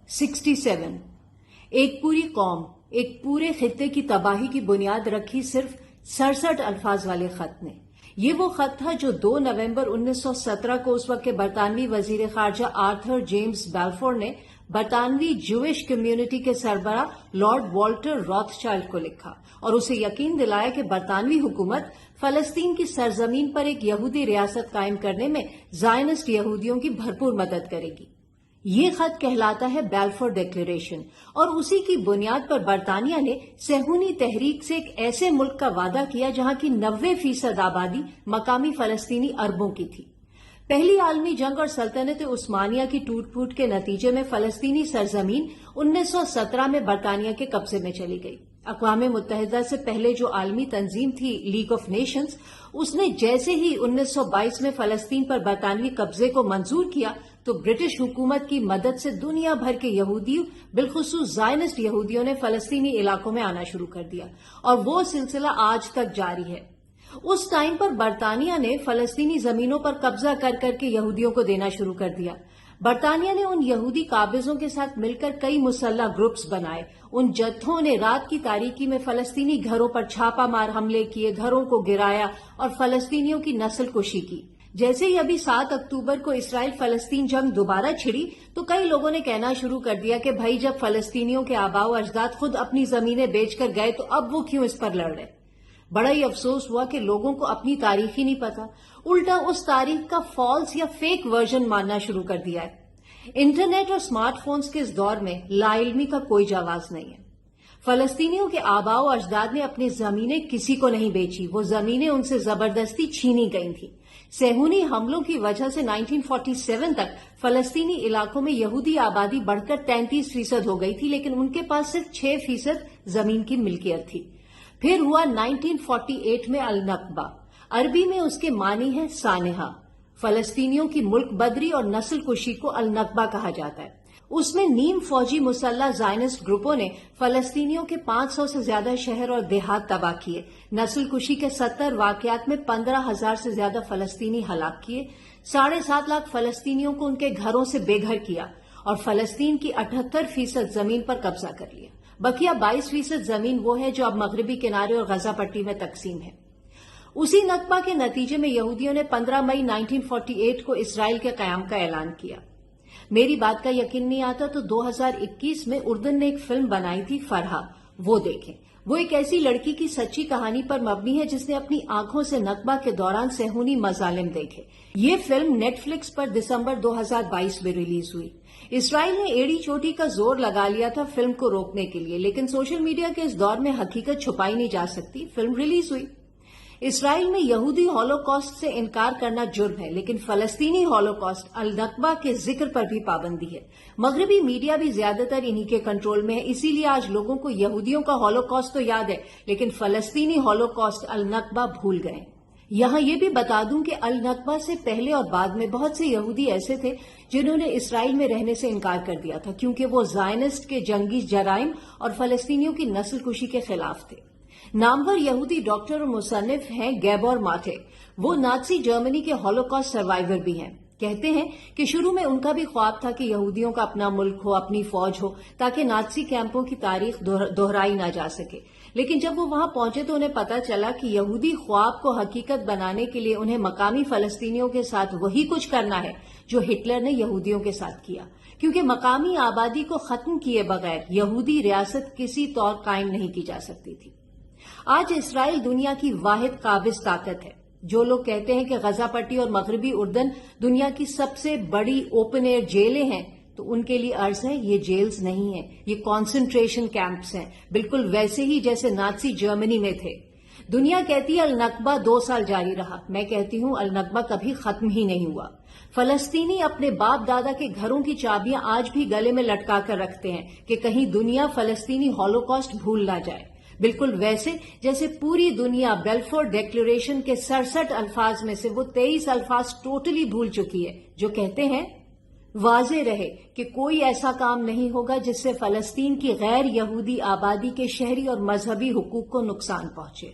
67 ایک پوری قوم، ایک پورے خطے کی تباہی کی بنیاد رکھی صرف 67 الفاظ والے خط نے۔ یہ وہ خط تھا جو 2 نومبر 1917 کو اس وقت کے برطانوی وزیر خارجہ آرتھر جیمز بیلفور نے برطانوی جوئش کمیونٹی کے سربراہ لارڈ والٹر روتھشائلڈ کو لکھا اور اسے یقین دلایا کہ برطانوی حکومت فلسطین کی سرزمین پر ایک یہودی ریاست قائم کرنے میں زائنسٹ یہودیوں کی بھرپور مدد کرے گی۔ یہ خط کہلاتا ہے بیلفور ڈکلیریشن اور اسی کی بنیاد پر برطانیہ نے صہیونی تحریک سے ایک ایسے ملک کا وعدہ کیا جہاں کی 90% آبادی مقامی فلسطینی عربوں کی تھی۔ پہلی عالمی جنگ اور سلطنت عثمانیہ کی ٹوٹ پھوٹ کے نتیجے میں فلسطینی سرزمین 1917 میں برطانیہ کے قبضے میں چلی گئی۔ اقوام متحدہ سے پہلے جو عالمی تنظیم تھی لیگ آف نیشنز، اس نے جیسے ہی 1922 میں فلسطین پر برطانوی قبضے کو منظور کیا تو برٹش حکومت کی مدد سے دنیا بھر کے یہودیوں بالخصوص زائنسٹ یہودیوں نے فلسطینی علاقوں میں آنا شروع کر دیا اور وہ سلسلہ آج تک جاری ہے۔ اس ٹائم پر برطانیہ نے فلسطینی زمینوں پر قبضہ کر کے یہودیوں کو دینا شروع کر دیا۔ برطانیہ نے ان یہودی قابضوں کے ساتھ مل کر کئی مسلح گروپس بنائے۔ ان جتھوں نے رات کی تاریکی میں فلسطینی گھروں پر چھاپہ مار حملے کیے، گھروں کو گرایا اور فلسطینیوں کی نسل کشی کی۔ جیسے ہی ابھی 7 اکتوبر کو اسرائیل فلسطین جنگ دوبارہ چھڑی تو کئی لوگوں نے کہنا شروع کر دیا کہ بھائی جب فلسطینیوں کے آباء و اجداد خود اپنی زمینیں بیچ کر گئے تو اب وہ کیوں اس پر لڑ رہے۔ بڑا ہی افسوس ہوا کہ لوگوں کو اپنی تاریخ ہی نہیں پتا، الٹا اس تاریخ کا فالس یا فیک ورژن ماننا شروع کر دیا ہے۔ انٹرنیٹ اور سمارٹ فونز کے اس دور میں لا علمی کا کوئی جواز نہیں ہے۔ فلسطینیوں کے آباء و اجداد نے اپنی زمینیں کسی کو نہیں بیچی، وہ زمینیں ان سے زبردستی چھینی گئی تھیں۔ صہیونی حملوں کی وجہ سے 1947 تک فلسطینی علاقوں میں یہودی آبادی بڑھ کر 33% ہو گئی تھی، لیکن ان کے پاس صرف 6% زمین کی ملکیت تھی۔ پھر ہوا 1948 میں النکبہ، عربی میں اس کے معنی ہے سانحہ۔ فلسطینیوں کی ملک بدری اور نسل کشی کو النکبہ کہا جاتا ہے۔ اس میں نیم فوجی مسلح زائنسٹ گروپوں نے فلسطینیوں کے 500 سے زیادہ شہر اور دیہات تباہ کیے، نسل کشی کے 70 واقعات میں 15,000 سے زیادہ فلسطینی ہلاک کیے، 7.5 لاکھ فلسطینیوں کو ان کے گھروں سے بے گھر کیا اور فلسطین کی 78% زمین پر قبضہ کر لیا۔ بقیہ 22% زمین وہ ہے جو اب مغربی کنارے اور غزہ پٹی میں تقسیم ہے۔ اسی نکبہ کے نتیجے میں یہودیوں نے 15 مئی 1948 کو اسرائیل کے قیام کا اعلان کیا۔ میری بات کا یقین نہیں آتا تو 2021 میں اردن نے ایک فلم بنائی تھی فرحہ، وہ دیکھیں۔ وہ ایک ایسی لڑکی کی سچی کہانی پر مبنی ہے جس نے اپنی آنکھوں سے نکبہ کے دوران صہیونی مظالم دیکھے۔ یہ فلم نیٹ فلکس پر دسمبر 2022 میں ریلیز ہوئی۔ اسرائیل نے ایڑی چوٹی کا زور لگا لیا تھا فلم کو روکنے کے لیے، لیکن سوشل میڈیا کے اس دور میں حقیقت چھپائی نہیں جا سکتی۔ فلم ریلیز ہوئی۔ اسرائیل میں یہودی ہولوکاسٹ سے انکار کرنا جرم ہے، لیکن فلسطینی ہولوکاسٹ النکبہ کے ذکر پر بھی پابندی ہے۔ مغربی میڈیا بھی زیادہ تر انہی کے کنٹرول میں ہے، اسی لیے آج لوگوں کو یہودیوں کا ہولوکاسٹ تو یاد ہے لیکن فلسطینی ہولوکاسٹ النکبہ بھول گئے۔ یہاں یہ بھی بتا دوں کہ النکبہ سے پہلے اور بعد میں بہت سے یہودی ایسے تھے جنہوں نے اسرائیل میں رہنے سے انکار کر دیا تھا کیونکہ وہ زائنسٹ کے جنگی جرائم اور فلسطینیوں کی نسل کشی کے خلاف تھے۔ نامور یہودی ڈاکٹر اور مصنف ہیں گیبور ماٹے۔ وہ نازی جرمنی کے ہولوکاسٹ سروائیور بھی ہیں۔ کہتے ہیں کہ شروع میں ان کا بھی خواب تھا کہ یہودیوں کا اپنا ملک ہو، اپنی فوج ہو، تاکہ نازی کیمپوں کی تاریخ دہرائی نہ جا سکے۔ لیکن جب وہ وہاں پہنچے تو انہیں پتا چلا کہ یہودی خواب کو حقیقت بنانے کے لیے انہیں مقامی فلسطینیوں کے ساتھ وہی کچھ کرنا ہے جو ہٹلر نے یہودیوں کے ساتھ کیا، کیونکہ مقامی آبادی کو ختم کیے بغیر یہودی ریاست کسی طور قائم نہیں کی جا سکتی تھی۔ آج اسرائیل دنیا کی واحد قابض طاقت ہے۔ جو لوگ کہتے ہیں کہ غزہ پٹی اور مغربی اردن دنیا کی سب سے بڑی اوپن ایئر جیلیں ہیں تو ان کے لیے عرض ہے یہ جیلز نہیں ہیں، یہ کانسنٹریشن کیمپس ہیں، بالکل ویسے ہی جیسے نازی جرمنی میں تھے۔ دنیا کہتی ہے النکبہ 2 سال جاری رہا، میں کہتی ہوں النکبہ کبھی ختم ہی نہیں ہوا۔ فلسطینی اپنے باپ دادا کے گھروں کی چابیاں آج بھی گلے میں لٹکا کر رکھتے ہیں کہ کہیں دنیا فلسطینی ہولوکاسٹ بھول نہ جائے، بالکل ویسے جیسے پوری دنیا بیلفور ڈکلیریشن کے 67 الفاظ میں سے وہ 23 الفاظ ٹوٹلی بھول چکی ہے جو کہتے ہیں واضح رہے کہ کوئی ایسا کام نہیں ہوگا جس سے فلسطین کی غیر یہودی آبادی کے شہری اور مذہبی حقوق کو نقصان پہنچے۔